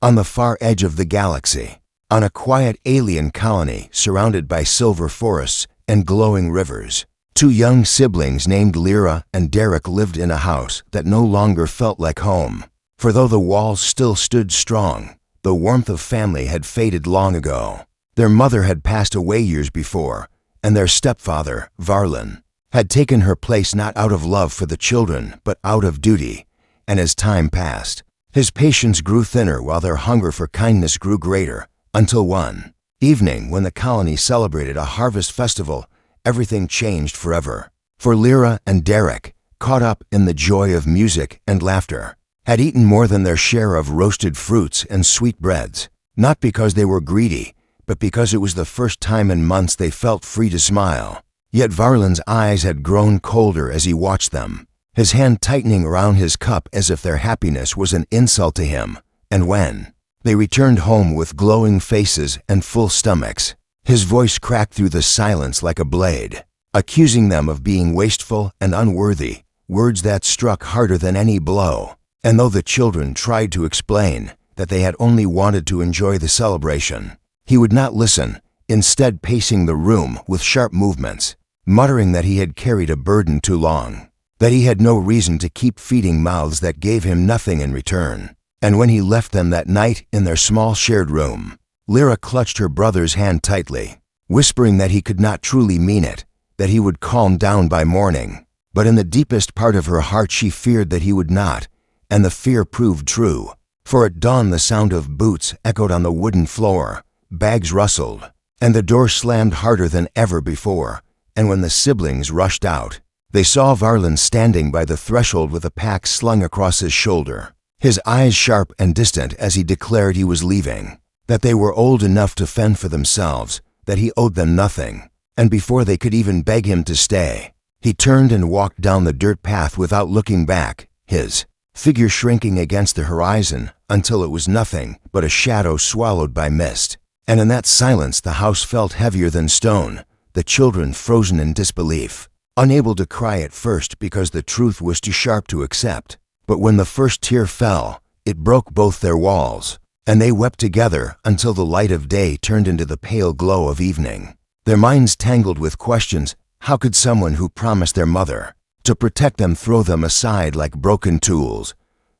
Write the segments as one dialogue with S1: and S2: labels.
S1: on the far edge of the galaxy, on a quiet alien colony surrounded by silver forests and glowing rivers, two young siblings named Lyra and Derek lived in a house that no longer felt like home. For though the walls still stood strong, the warmth of family had faded long ago. Their mother had passed away years before, and their stepfather, Varlin, had taken her place not out of love for the children, but out of duty. And as time passed, his patience grew thinner while their hunger for kindness grew greater, until one evening when the colony celebrated a harvest festival, everything changed forever. For Lyra and Derek, caught up in the joy of music and laughter, had eaten more than their share of roasted fruits and sweet breads, not because they were greedy, but because it was the first time in months they felt free to smile. Yet Varlin's eyes had grown colder as he watched them, his hand tightening around his cup as if their happiness was an insult to him. And when they returned home with glowing faces and full stomachs, his voice cracked through the silence like a blade, accusing them of being wasteful and unworthy, words that struck harder than any blow. And though the children tried to explain that they had only wanted to enjoy the celebration, he would not listen, instead pacing the room with sharp movements, muttering that he had carried a burden too long, that he had no reason to keep feeding mouths that gave him nothing in return. And when he left them that night in their small shared room, Lyra clutched her brother's hand tightly, whispering that he could not truly mean it, that he would calm down by morning. But in the deepest part of her heart she feared that he would not, and the fear proved true. For at dawn the sound of boots echoed on the wooden floor, bags rustled, and the door slammed harder than ever before. And when the siblings rushed out, they saw Varlin standing by the threshold with a pack slung across his shoulder, his eyes sharp and distant as he declared he was leaving, that they were old enough to fend for themselves, that he owed them nothing. And before they could even beg him to stay, he turned and walked down the dirt path without looking back, his figure shrinking against the horizon until it was nothing but a shadow swallowed by mist. And in that silence the house felt heavier than stone, the children frozen in disbelief, unable to cry at first because the truth was too sharp to accept. But when the first tear fell, it broke both their walls, and they wept together until the light of day turned into the pale glow of evening. Their minds tangled with questions. How could someone who promised their mother to protect them throw them aside like broken tools?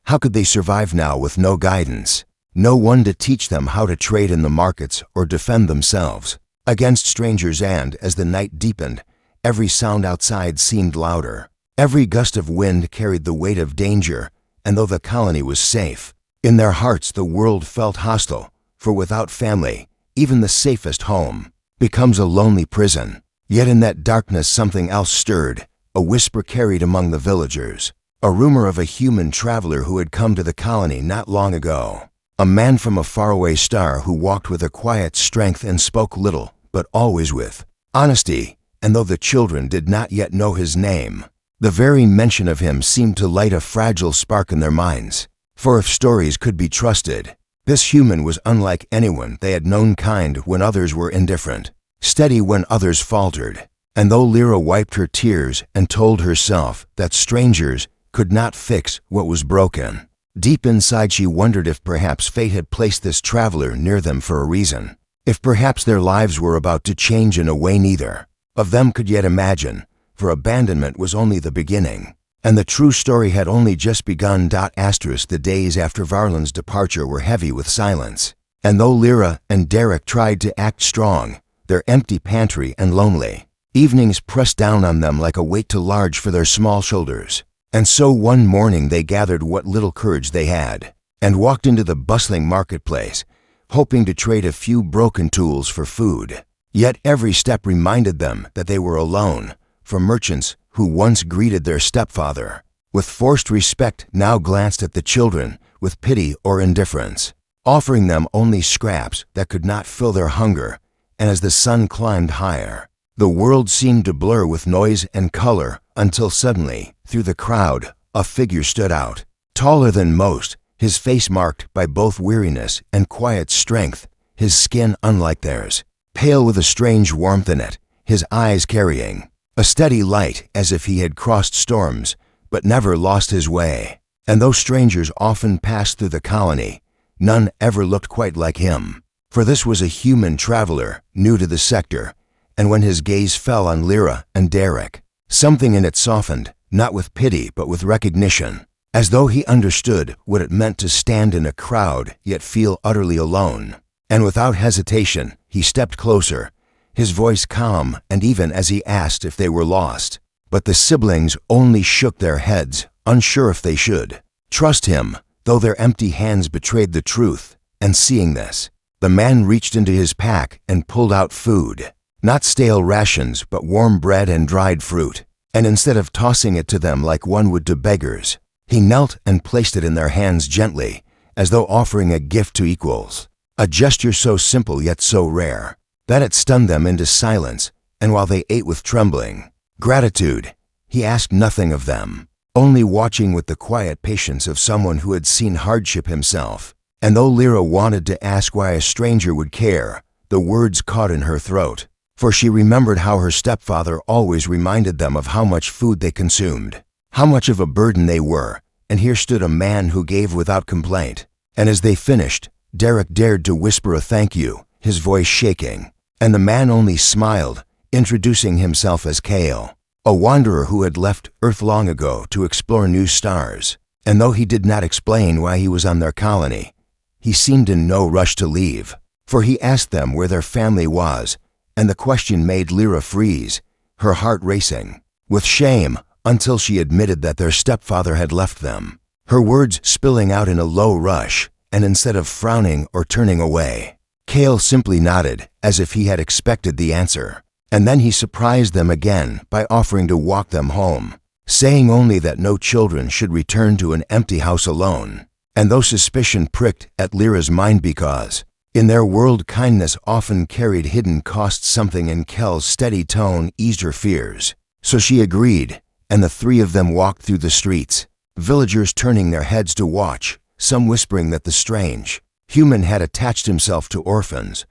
S1: How could they survive now with no guidance? No one to teach them how to trade in the markets or defend themselves against strangers. And as the night deepened, every sound outside seemed louder. Every gust of wind carried the weight of danger, and though the colony was safe, in their hearts the world felt hostile, for without family, even the safest home becomes a lonely prison. Yet in that darkness something else stirred, a whisper carried among the villagers, a rumor of a human traveler who had come to the colony not long ago. A man from a faraway star who walked with a quiet strength and spoke little, but always with honesty. And though the children did not yet know his name, the very mention of him seemed to light a fragile spark in their minds. For if stories could be trusted, this human was unlike anyone they had known, kind when others were indifferent, steady when others faltered. And though Lyra wiped her tears and told herself that strangers could not fix what was broken, deep inside she wondered if perhaps fate had placed this traveler near them for a reason, if perhaps their lives were about to change in a way neither of them could yet imagine, for abandonment was only the beginning, and the true story had only just begun. The days after Varlin's departure were heavy with silence, and though Lyra and Derek tried to act strong, their empty pantry and lonely evenings pressed down on them like a weight too large for their small shoulders. And so one morning they gathered what little courage they had, and walked into the bustling marketplace, hoping to trade a few broken tools for food. Yet every step reminded them that they were alone, for merchants who once greeted their stepfather with forced respect now glanced at the children with pity or indifference, offering them only scraps that could not fill their hunger. And as the sun climbed higher, the world seemed to blur with noise and color, until suddenly, through the crowd, a figure stood out, taller than most, his face marked by both weariness and quiet strength, his skin unlike theirs, pale with a strange warmth in it, his eyes carrying a steady light as if he had crossed storms, but never lost his way. And though strangers often passed through the colony, None ever looked quite like him. For this was a human traveler, new to the sector, and when his gaze fell on Lyra and Derek, something in it softened, not with pity but with recognition, as though he understood what it meant to stand in a crowd yet feel utterly alone. And without hesitation, he stepped closer, his voice calm and even as he asked if they were lost. But the siblings only shook their heads, unsure if they should trust him, though their empty hands betrayed the truth. And seeing this, the man reached into his pack and pulled out food. Not stale rations, but warm bread and dried fruit. And instead of tossing it to them like one would to beggars, he knelt and placed it in their hands gently, as though offering a gift to equals. A gesture so simple yet so rare, that it stunned them into silence, and while they ate with trembling gratitude, he asked nothing of them, only watching with the quiet patience of someone who had seen hardship himself. And though Lyra wanted to ask why a stranger would care, the words caught in her throat, for she remembered how her stepfather always reminded them of how much food they consumed, how much of a burden they were, and here stood a man who gave without complaint. And as they finished, Derek dared to whisper a thank you, his voice shaking, and the man only smiled, introducing himself as Kale, a wanderer who had left Earth long ago to explore new stars. And though he did not explain why he was on their colony, he seemed in no rush to leave, for he asked them where their family was, and the question made Lyra freeze, her heart racing with shame until she admitted that their stepfather had left them, her words spilling out in a low rush. And instead of frowning or turning away, Kale simply nodded as if he had expected the answer. And then he surprised them again by offering to walk them home, saying only that no children should return to an empty house alone. And though suspicion pricked at Lyra's mind because, in their world, kindness often carried hidden costs, something in Kel's steady tone eased her fears. So she agreed, and the three of them walked through the streets, villagers turning their heads to watch, some whispering that the strange human had attached himself to orphans,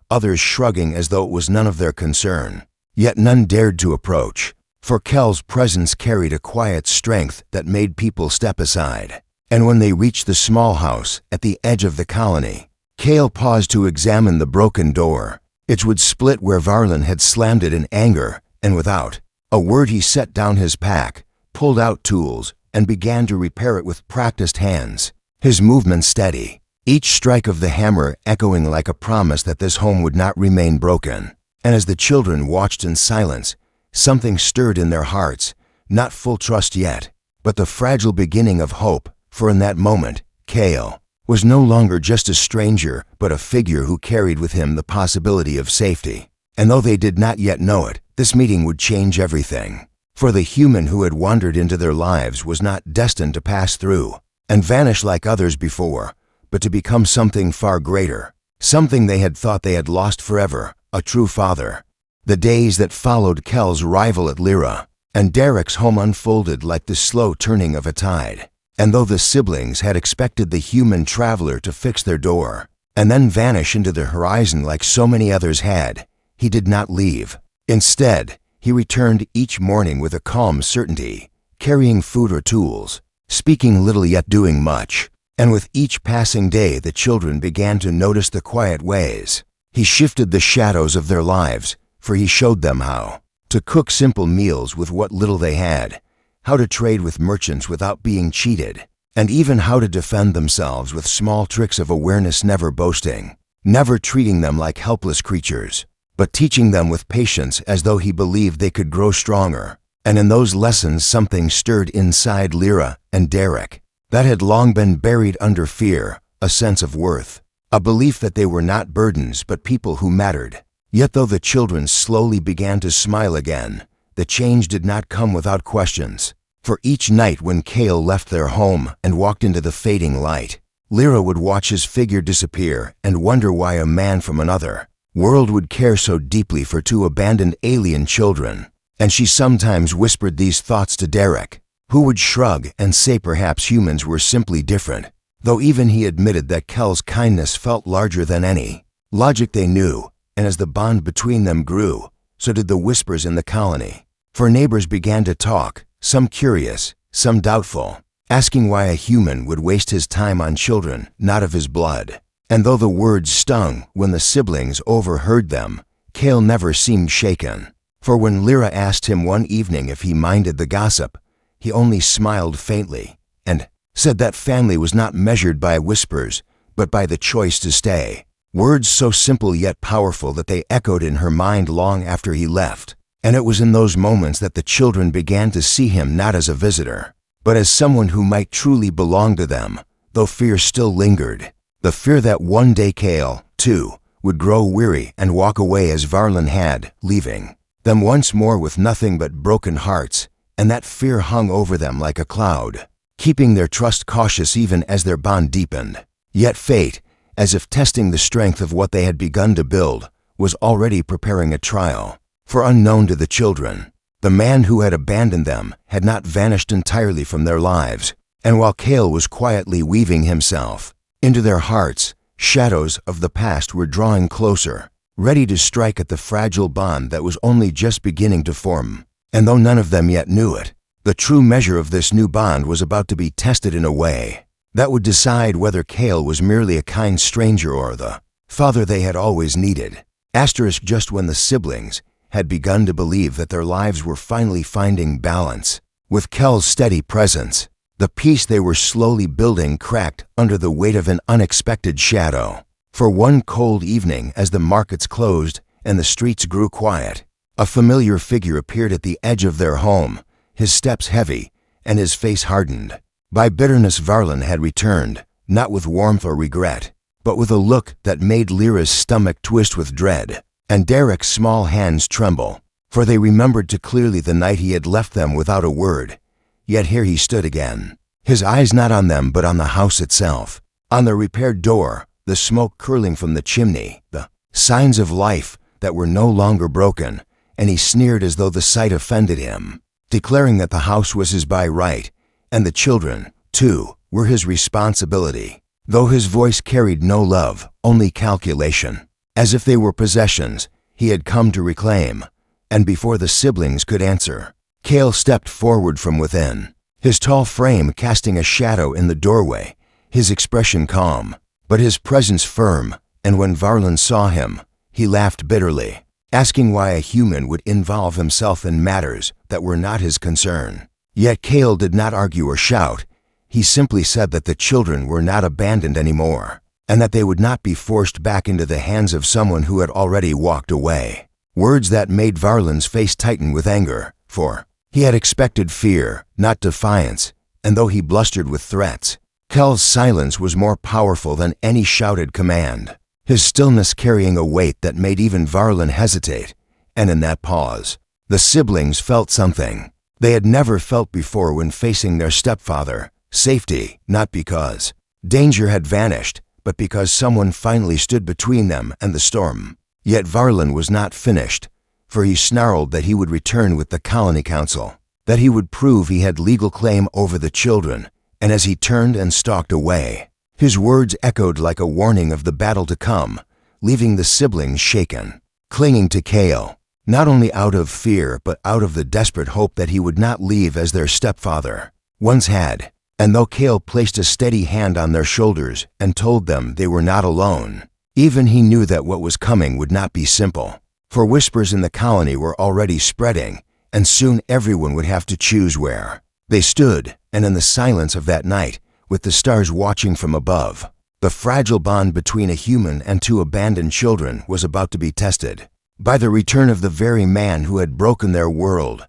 S1: others shrugging as though it was none of their concern. Yet none dared to approach, for Kel's presence carried a quiet strength that made people step aside. And when they reached the small house at the edge of the colony, Kale paused to examine the broken door. It would split where Varlin had slammed it in anger, and without a word he set down his pack, pulled out tools, and began to repair it with practiced hands, his movements steady, each strike of the hammer echoing like a promise that this home would not remain broken. And as the children watched in silence, something stirred in their hearts, not full trust yet, but the fragile beginning of hope, for in that moment, Kale was no longer just a stranger, but a figure who carried with him the possibility of safety. And though they did not yet know it, this meeting would change everything. For the human who had wandered into their lives was not destined to pass through and vanish like others before, but to become something far greater, something they had thought they had lost forever, a true father. The days that followed Kel's arrival at Lyra and Derek's home unfolded like the slow turning of a tide. And though the siblings had expected the human traveler to fix their door and then vanish into the horizon like so many others had, he did not leave. Instead, he returned each morning with a calm certainty, carrying food or tools, speaking little yet doing much. And with each passing day the children began to notice the quiet ways he shifted the shadows of their lives, for he showed them how to cook simple meals with what little they had, how to trade with merchants without being cheated, and even how to defend themselves with small tricks of awareness, never boasting, never treating them like helpless creatures, but teaching them with patience as though he believed they could grow stronger. And in those lessons something stirred inside Lyra and Derek that had long been buried under fear, a sense of worth, a belief that they were not burdens but people who mattered. Yet though the children slowly began to smile again, the change did not come without questions. For each night when Kale left their home and walked into the fading light, Lyra would watch his figure disappear and wonder why a man from another world would care so deeply for two abandoned alien children. And she sometimes whispered these thoughts to Derek, who would shrug and say perhaps humans were simply different, though even he admitted that Kel's kindness felt larger than any logic they knew. And as the bond between them grew, so did the whispers in the colony. For neighbors began to talk, some curious, some doubtful, asking why a human would waste his time on children not of his blood. And though the words stung when the siblings overheard them, Cale never seemed shaken. For when Lyra asked him one evening if he minded the gossip, he only smiled faintly and said that family was not measured by whispers, but by the choice to stay. Words so simple yet powerful that they echoed in her mind long after he left. And it was in those moments that the children began to see him not as a visitor, but as someone who might truly belong to them, though fear still lingered. The fear that one day Cale, too, would grow weary and walk away as Varlin had, leaving them once more with nothing but broken hearts, and that fear hung over them like a cloud, keeping their trust cautious even as their bond deepened. Yet fate, as if testing the strength of what they had begun to build, was already preparing a trial. For unknown to the children, the man who had abandoned them had not vanished entirely from their lives, and while Cale was quietly weaving himself into their hearts, shadows of the past were drawing closer, ready to strike at the fragile bond that was only just beginning to form. And though none of them yet knew it, the true measure of this new bond was about to be tested in a way that would decide whether Cale was merely a kind stranger or the father they had always needed. Just when the siblings had begun to believe that their lives were finally finding balance, with Kel's steady presence, the peace they were slowly building cracked under the weight of an unexpected shadow. For one cold evening, as the markets closed and the streets grew quiet, a familiar figure appeared at the edge of their home, his steps heavy and his face hardened. By bitterness, Varlin had returned, not with warmth or regret, but with a look that made Lyra's stomach twist with dread, and Derek's small hands tremble, for they remembered too clearly the night he had left them without a word. Yet here he stood again, his eyes not on them but on the house itself, on the repaired door, the smoke curling from the chimney, the signs of life that were no longer broken, and he sneered as though the sight offended him, declaring that the house was his by right, and the children, too, were his responsibility, though his voice carried no love, only calculation, as if they were possessions he had come to reclaim. And before the siblings could answer, Cale stepped forward from within, his tall frame casting a shadow in the doorway, his expression calm, but his presence firm, and when Varlin saw him, he laughed bitterly, asking why a human would involve himself in matters that were not his concern. Yet Cale did not argue or shout. He simply said that the children were not abandoned anymore, and that they would not be forced back into the hands of someone who had already walked away. Words that made Varlin's face tighten with anger, for he had expected fear, not defiance, and though he blustered with threats, Kel's silence was more powerful than any shouted command, his stillness carrying a weight that made even Varlin hesitate. And in that pause, the siblings felt something they had never felt before when facing their stepfather: safety, not because danger had vanished, but because someone finally stood between them and the storm. Yet Varlin was not finished, for he snarled that he would return with the colony council, that he would prove he had legal claim over the children, and as he turned and stalked away, his words echoed like a warning of the battle to come, leaving the siblings shaken, clinging to Cale, not only out of fear but out of the desperate hope that he would not leave as their stepfather once had. And though Cale placed a steady hand on their shoulders and told them they were not alone, even he knew that what was coming would not be simple, for whispers in the colony were already spreading, and soon everyone would have to choose where they stood. And in the silence of that night, with the stars watching from above, the fragile bond between a human and two abandoned children was about to be tested by the return of the very man who had broken their world.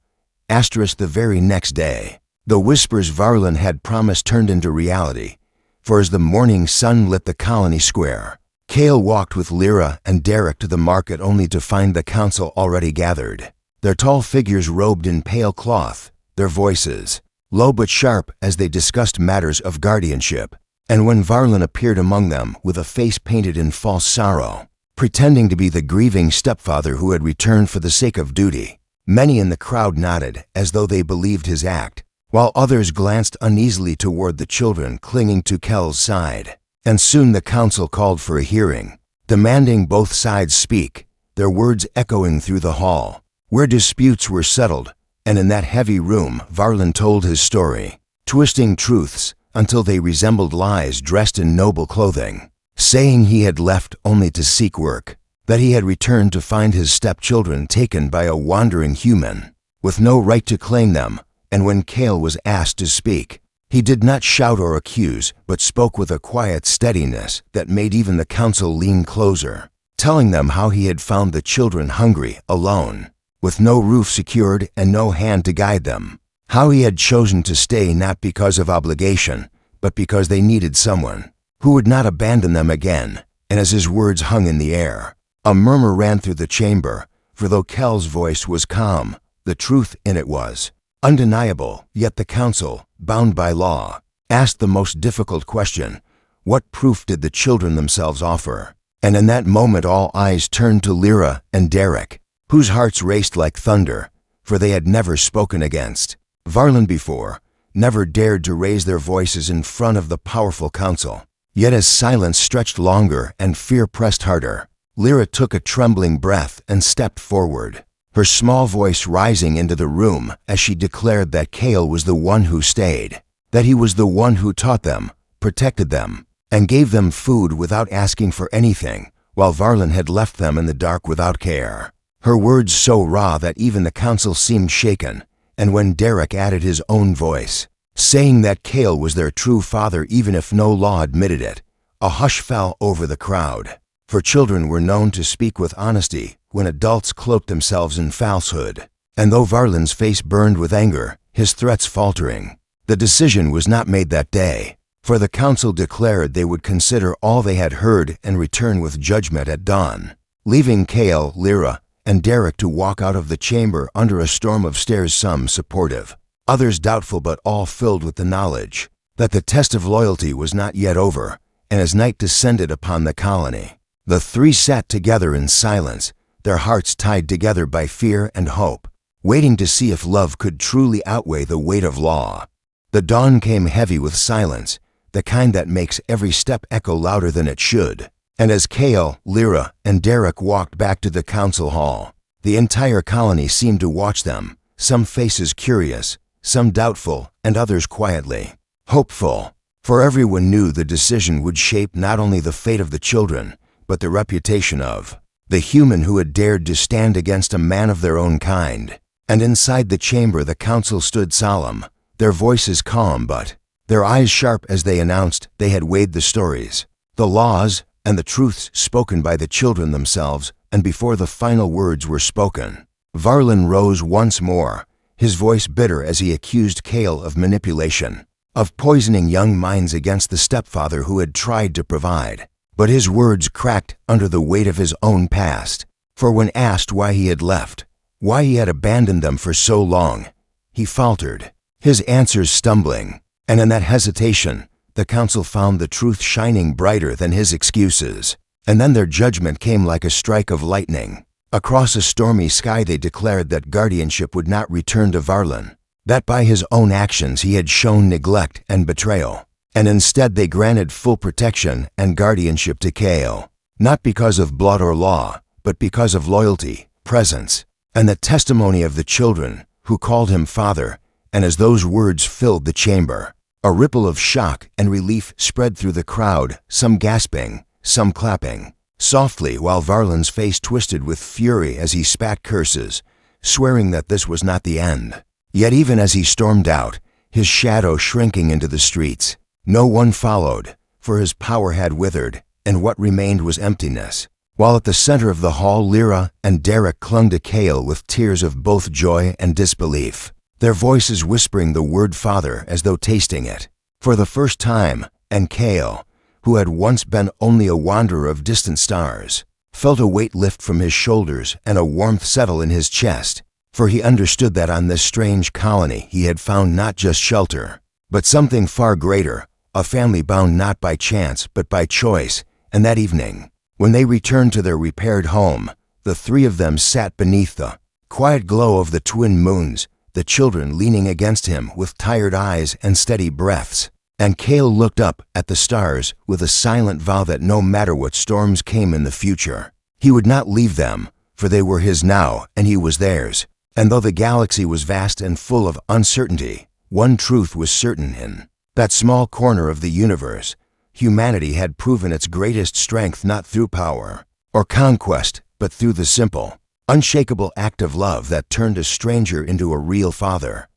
S1: The very next day, the whispers Varlin had promised turned into reality, for as the morning sun lit the colony square, Cale walked with Lyra and Derek to the market only to find the council already gathered, their tall figures robed in pale cloth, their voices low but sharp as they discussed matters of guardianship. And when Varlin appeared among them with a face painted in false sorrow, pretending to be the grieving stepfather who had returned for the sake of duty, many in the crowd nodded as though they believed his act, while others glanced uneasily toward the children clinging to Kel's side. And soon the council called for a hearing, demanding both sides speak, their words echoing through the hall, where disputes were settled. And in that heavy room, Varlin told his story, twisting truths until they resembled lies dressed in noble clothing, saying he had left only to seek work, that he had returned to find his stepchildren taken by a wandering human, with no right to claim them, and when Cale was asked to speak, he did not shout or accuse, but spoke with a quiet steadiness that made even the council lean closer, telling them how he had found the children hungry, alone, with no roof secured and no hand to guide them, how he had chosen to stay not because of obligation, but because they needed someone who would not abandon them again. And as his words hung in the air, a murmur ran through the chamber, for though Kel's voice was calm, the truth in it was undeniable. Yet the council, bound by law, asked the most difficult question: what proof did the children themselves offer? And in that moment all eyes turned to Lyra and Derek, whose hearts raced like thunder, for they had never spoken against Varlin before, never dared to raise their voices in front of the powerful council. Yet as silence stretched longer and fear pressed harder, Lyra took a trembling breath and stepped forward, her small voice rising into the room as she declared that Cale was the one who stayed, that he was the one who taught them, protected them, and gave them food without asking for anything, while Varlin had left them in the dark without care. Her words so raw that even the council seemed shaken, and when Derek added his own voice, saying that Cale was their true father even if no law admitted it, a hush fell over the crowd, for children were known to speak with honesty when adults cloaked themselves in falsehood. And though Varlin's face burned with anger, his threats faltering, the decision was not made that day, for the council declared they would consider all they had heard and return with judgment at dawn, leaving Cale, Lyra, and Derek to walk out of the chamber under a storm of stares, some supportive, others doubtful, but all filled with the knowledge that the test of loyalty was not yet over. And as night descended upon the colony, the three sat together in silence, their hearts tied together by fear and hope, waiting to see if love could truly outweigh the weight of law. The dawn came heavy with silence, the kind that makes every step echo louder than it should. And as Cale, Lyra, and Derek walked back to the council hall, the entire colony seemed to watch them, some faces curious, some doubtful, and others quietly hopeful, for everyone knew the decision would shape not only the fate of the children, but the reputation of the human who had dared to stand against a man of their own kind. And inside the chamber the council stood solemn, their voices calm but their eyes sharp as they announced they had weighed the stories, the laws, and the truths spoken by the children themselves. And before the final words were spoken, Varlin rose once more, his voice bitter as he accused Cale of manipulation, of poisoning young minds against the stepfather who had tried to provide. But his words cracked under the weight of his own past, for when asked why he had left, why he had abandoned them for so long, he faltered, his answers stumbling, and in that hesitation, the council found the truth shining brighter than his excuses. And then their judgment came like a strike of lightning. Across a stormy sky they declared that guardianship would not return to Varlin, that by his own actions he had shown neglect and betrayal, and instead they granted full protection and guardianship to Cale, not because of blood or law, but because of loyalty, presence, and the testimony of the children who called him father. And as those words filled the chamber, a ripple of shock and relief spread through the crowd, some gasping, some clapping softly, while Varlin's face twisted with fury as he spat curses, swearing that this was not the end. Yet even as he stormed out, his shadow shrinking into the streets, no one followed, for his power had withered, and what remained was emptiness. While at the center of the hall Lyra and Derek clung to Cale with tears of both joy and disbelief, their voices whispering the word father as though tasting it for the first time. And Cale, who had once been only a wanderer of distant stars, felt a weight lift from his shoulders and a warmth settle in his chest, for he understood that on this strange colony he had found not just shelter, but something far greater, a family bound not by chance but by choice. And that evening, when they returned to their repaired home, the three of them sat beneath the quiet glow of the twin moons, the children leaning against him with tired eyes and steady breaths. And Cale looked up at the stars with a silent vow that no matter what storms came in the future, he would not leave them, for they were his now and he was theirs. And though the galaxy was vast and full of uncertainty, One truth was certain: in that small corner of the universe, humanity had proven its greatest strength not through power or conquest, but through the simple, unshakable act of love that turned a stranger into a real father.